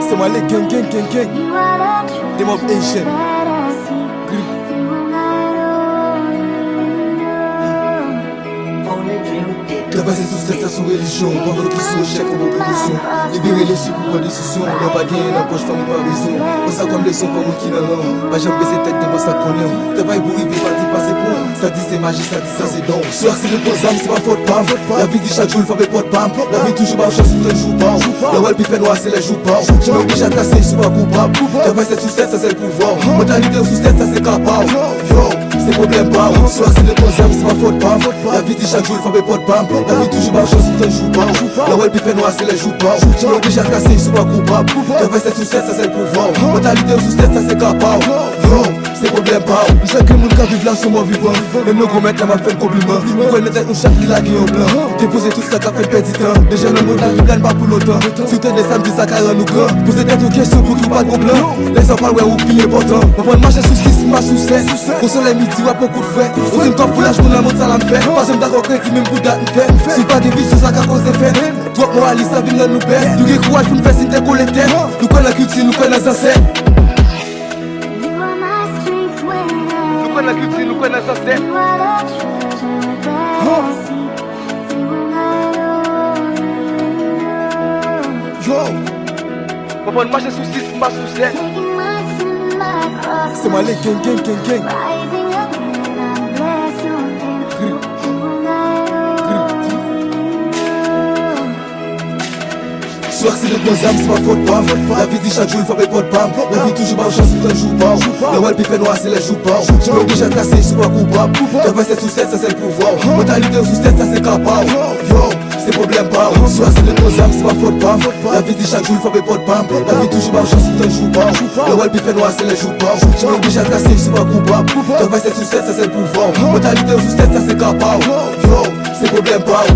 C'est moi les gang. Des mobs Asian. Travailler sous cette sous religion, pas votre question, chèque pour vos promotions. Libérer les sous pour vos décisions, y'a pas gagné dans poche, femme pas raison. On ça comme les sons pour qui dans l'homme. Pas jamais baisser tête devant ça qu'on aime. Travail pour arriver, pas dire passer pour. Ça dit c'est magie, ça dit ça c'est don. Soir c'est le bon âme, c'est pas faute pas. La vie dit chaque jour, il faut pas de pam. La vie toujours pas chance, tout un jour pas. La wall fait noir, c'est les jours pas. Je m'oblige à casser, je suis pas coupable. Travail c'est sous tête, ça c'est le pouvoir. Mentalité sous tête, ça c'est capable. Yo, c'est problème pas. Soir c'est le bon âme, c'est pas faute pas. La vie dit chaque jour, il faut pas de pam. La vie toujours pas chance, tout un jour pas. La wall fait noir, c'est les jours pas. Je m'oblige à casser, je suis pas coupable. Travail c'est sous tête, ça c'est le pouvoir. Mentalité sous tête, ça c'est capable. Yo, c'est problème pas. Je sais que mon cas vive là sur mon vivant. Et nous gros mecs là m'a fait un compliment. Nous connaissons nous chaque qui l'a gué en blanc. Déposer tout ça qu'a fait perdre du temps. Déjà le monde là qui gagne pas pour longtemps. Si t'es des samedis ça carré nous grand. Poser tête aux questions pour qu'il pas de problème. Les enfants ouais ou plus important. On prend marcher sous 6, ma sous 7. Au soleil midi ouais beaucoup de frais. Aux une top pour l'âge pour la montre ça la me fait. Pas j'aime d'accord crédit même pour date me fait. Si pas des vies sur ça qu'à cause des faits. Toi moraliste ça vient nous perdre. Nous qui courage pour nous faire signe de collecter. Nous connaissons la culture, nous connaissons les ancêtres. La culture, nous connaissons ça. Yo, on va marcher sous 6, pas sous 7. C'est moi les gang. Soir c'est le bon âme, c'est pas faute pas. La vie dit chaque jour, il faut pas de pam. La vie toujours pas chance, tout un jour pas. La wall fait noir, c'est les jours pas. Je m'oblige à casser, je suis pas coupable. Travail c'est sous tête, ça c'est le pouvoir. Mentalité sous tête, ça c'est capable. Yo, c'est problème pas. Soir c'est le bon âme, c'est pas faute pas. La vie dit chaque jour, il faut pas de pam. La vie toujours pas chance, tout un jour pas. La wall fait noir, c'est les jours pas. Je m'oblige à casser, je suis pas coupable. Travail c'est sous tête, ça c'est le pouvoir. Mentalité sous tête, ça c'est capable. Yo, c'est problème pas.